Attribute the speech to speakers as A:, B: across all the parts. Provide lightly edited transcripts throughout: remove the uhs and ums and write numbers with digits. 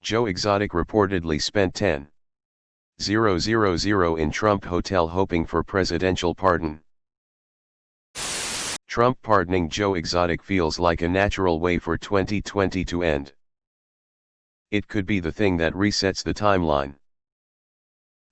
A: Joe Exotic reportedly spent $10,000 in Trump hotel hoping for presidential pardon. Trump pardoning Joe Exotic feels like a natural way for 2020 to end. It could be the thing that resets the timeline.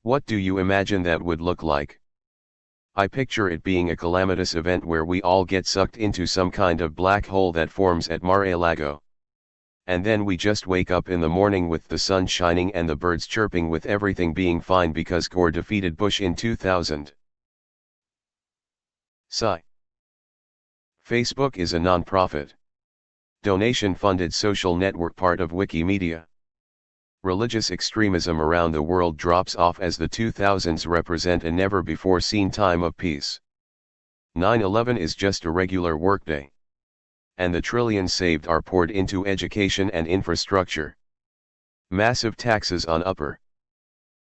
A: What do you imagine that would look like? I picture it being a calamitous event where we all get sucked into some kind of black hole that forms at Mar-a-Lago. And then we just wake up in the morning with the sun shining and the birds chirping with everything being fine because Gore defeated Bush in 2000. Sigh. Facebook is a non-profit, donation-funded social network part of Wikimedia. Religious extremism around the world drops off as the 2000s represent a never-before-seen time of peace. 9/11 is just a regular workday. And the trillions saved are poured into education and infrastructure. Massive taxes on upper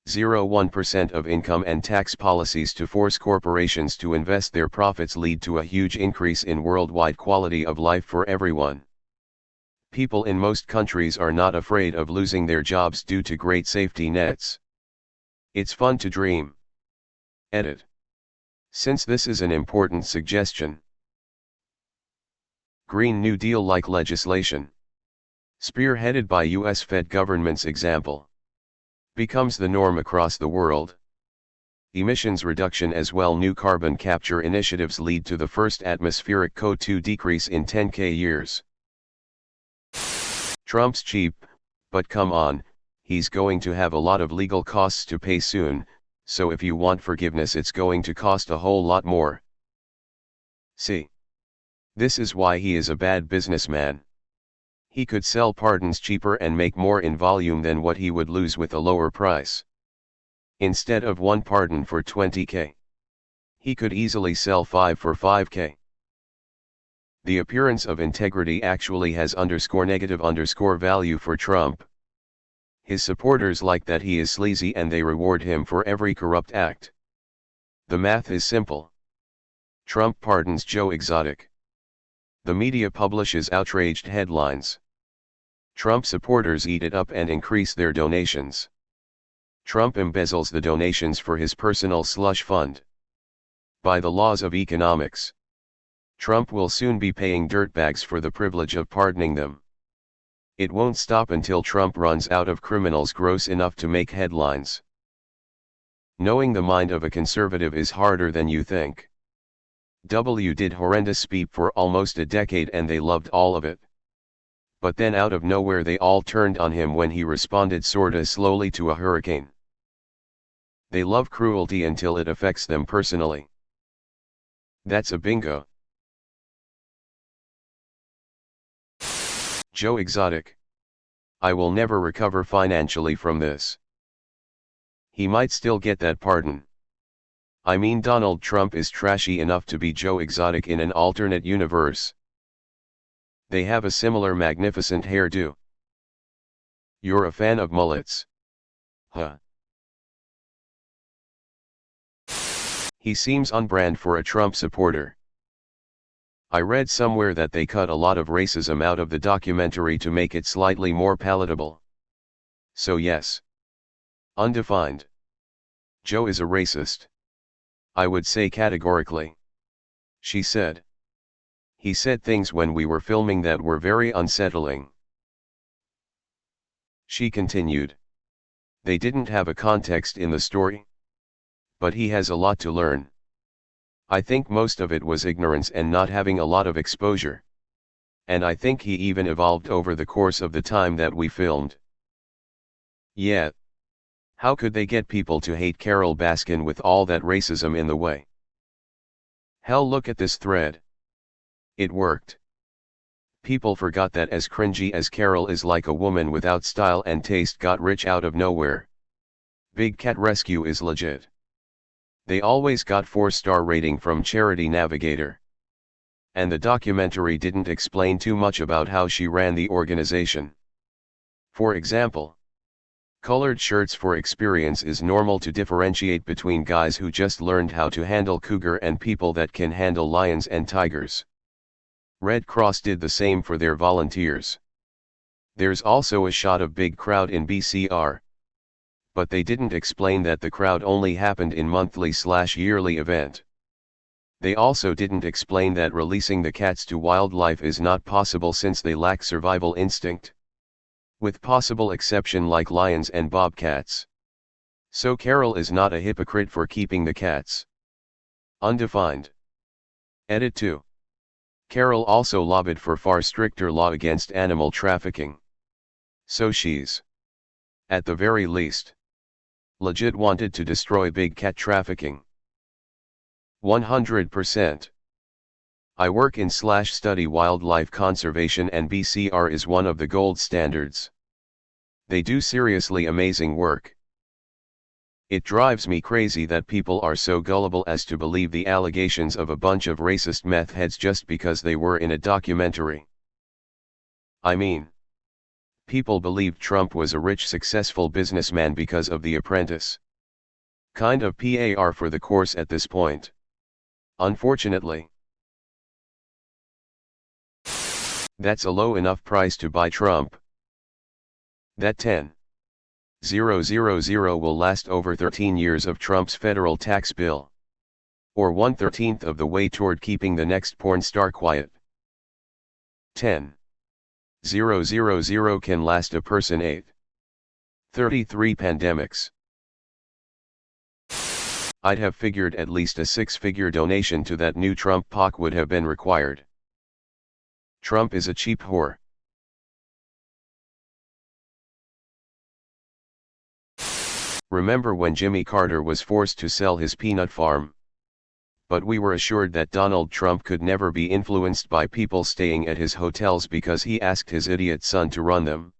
A: 0.01% of income and tax policies to force corporations to invest their profits lead to a huge increase in worldwide quality of life for everyone. People in most countries are not afraid of losing their jobs due to great safety nets. It's fun to dream. Edit. Since this is an important suggestion. Green New Deal-like legislation, spearheaded by US Fed government's example, becomes the norm across the world. Emissions reduction as well. New carbon capture initiatives lead to the first atmospheric CO2 decrease in 10K years. Trump's cheap, but come on, he's going to have a lot of legal costs to pay soon, so if you want forgiveness it's going to cost a whole lot more. See. This is why he is a bad businessman. He could sell pardons cheaper and make more in volume than what he would lose with a lower price. Instead of one pardon for 20K, he could easily sell 5 for 5K. The appearance of integrity actually has negative value for Trump. His supporters like that he is sleazy and they reward him for every corrupt act. The math is simple. Trump pardons Joe Exotic. The media publishes outraged headlines. Trump supporters eat it up and increase their donations. Trump embezzles the donations for his personal slush fund. By the laws of economics, Trump will soon be paying dirtbags for the privilege of pardoning them. It won't stop until Trump runs out of criminals gross enough to make headlines. Knowing the mind of a conservative is harder than you think. W did horrendous speak for almost a decade and they loved all of it. But then out of nowhere they all turned on him when he responded sorta slowly to a hurricane. They love cruelty until it affects them personally. That's a bingo. Joe Exotic. I will never recover financially from this. He might still get that pardon. I mean, Donald Trump is trashy enough to be Joe Exotic in an alternate universe. They have a similar magnificent hairdo. You're a fan of mullets? Huh. He seems on brand for a Trump supporter. I read somewhere that they cut a lot of racism out of the documentary to make it slightly more palatable. So yes. Undefined. Joe is a racist. I would say categorically. She said. He said things when we were filming that were very unsettling. She continued. They didn't have a context in the story. But he has a lot to learn. I think most of it was ignorance and not having a lot of exposure. And I think he even evolved over the course of the time that we filmed. Yeah. How could they get people to hate Carol Baskin with all that racism in the way? Hell, look at this thread. It worked. People forgot that as cringy as Carol is, like a woman without style and taste got rich out of nowhere. Big Cat Rescue is legit. They always got 4-star rating from Charity Navigator. And the documentary didn't explain too much about how she ran the organization. For example, colored shirts for experience is normal to differentiate between guys who just learned how to handle cougar and people that can handle lions and tigers. Red Cross did the same for their volunteers. There's also a shot of big crowd in BCR. But they didn't explain that the crowd only happened in monthly/yearly event. They also didn't explain that releasing the cats to wildlife is not possible since they lack survival instinct. With possible exception like lions and bobcats. So Carol is not a hypocrite for keeping the cats. Undefined. Edit 2. Carol also lobbied for far stricter law against animal trafficking. So she's, at the very least, legit wanted to destroy big cat trafficking. 100%. I work in/study wildlife conservation and BCR is one of the gold standards. They do seriously amazing work. It drives me crazy that people are so gullible as to believe the allegations of a bunch of racist meth heads just because they were in a documentary. I mean, people believed Trump was a rich successful businessman because of The Apprentice. Kind of par for the course at this point. Unfortunately. That's a low enough price to buy Trump. That 10,000 will last over 13 years of Trump's federal tax bill. Or 1/13 of the way toward keeping the next porn star quiet. 10,000 can last a person 833 pandemics. I'd have figured at least a 6-figure donation to that new Trump POC would have been required. Trump is a cheap whore. Remember when Jimmy Carter was forced to sell his peanut farm? But we were assured that Donald Trump could never be influenced by people staying at his hotels because he asked his idiot son to run them.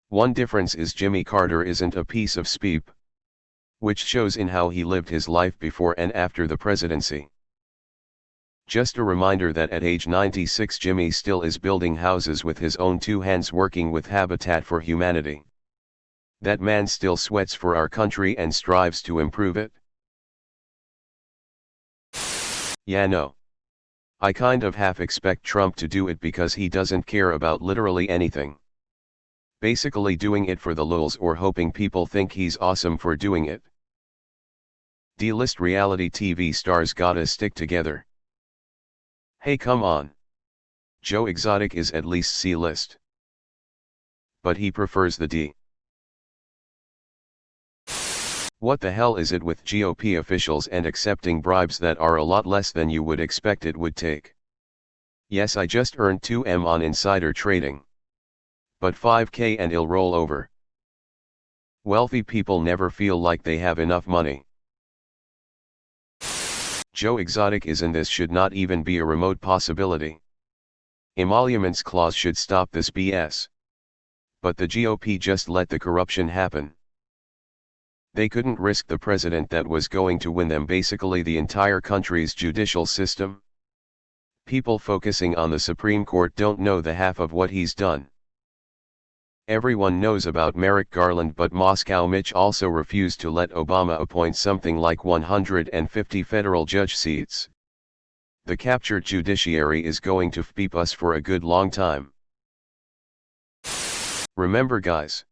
A: One difference is Jimmy Carter isn't a piece of speep. Which shows in how he lived his life before and after the presidency. Just a reminder that at age 96 Jimmy still is building houses with his own 2 hands working with Habitat for Humanity. That man still sweats for our country and strives to improve it. Yeah, no. I kind of half expect Trump to do it because he doesn't care about literally anything. Basically doing it for the lulz or hoping people think he's awesome for doing it. D-list reality TV stars gotta stick together. Hey, come on. Joe Exotic is at least C-list. But he prefers the D. What the hell is it with GOP officials and accepting bribes that are a lot less than you would expect it would take? Yes, I just earned 2M on insider trading. But 5K and it'll roll over. Wealthy people never feel like they have enough money. Joe Exotic is in this should not even be a remote possibility. Emoluments clause should stop this BS. But the GOP just let the corruption happen. They couldn't risk the president that was going to win them basically the entire country's judicial system. People focusing on the Supreme Court don't know the half of what he's done. Everyone knows about Merrick Garland, but Moscow Mitch also refused to let Obama appoint something like 150 federal judge seats. The captured judiciary is going to beep us for a good long time. Remember guys.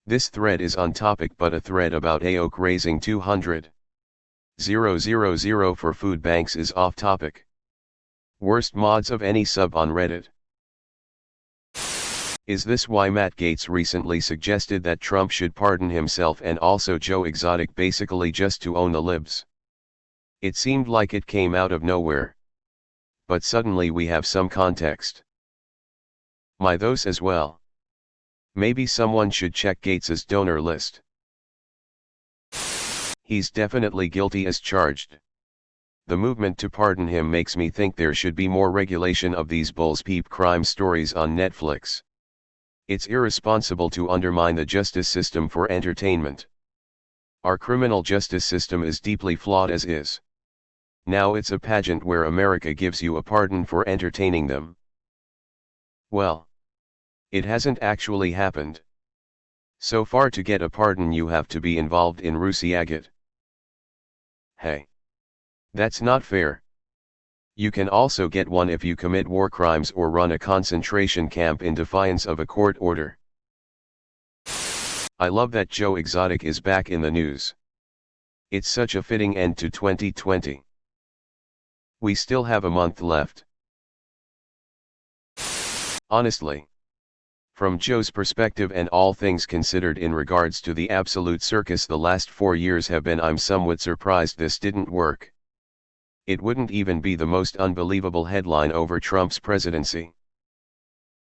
A: This thread is on topic, but a thread about AOC raising 200,000 for food banks is off topic. Worst mods of any sub on Reddit. Is this why Matt Gaetz recently suggested that Trump should pardon himself and also Joe Exotic, basically just to own the libs? It seemed like it came out of nowhere. But suddenly we have some context. My those as well. Maybe someone should check Gaetz's donor list. He's definitely guilty as charged. The movement to pardon him makes me think there should be more regulation of these bulls peep crime stories on Netflix. It's irresponsible to undermine the justice system for entertainment. Our criminal justice system is deeply flawed as is. Now it's a pageant where America gives you a pardon for entertaining them. Well, it hasn't actually happened. So far to get a pardon you have to be involved in Rusiagit. Hey. That's not fair. You can also get one if you commit war crimes or run a concentration camp in defiance of a court order. I love that Joe Exotic is back in the news. It's such a fitting end to 2020. We still have a month left. Honestly, from Joe's perspective and all things considered in regards to the absolute circus the last 4 years have been, I'm somewhat surprised this didn't work. It wouldn't even be the most unbelievable headline over Trump's presidency.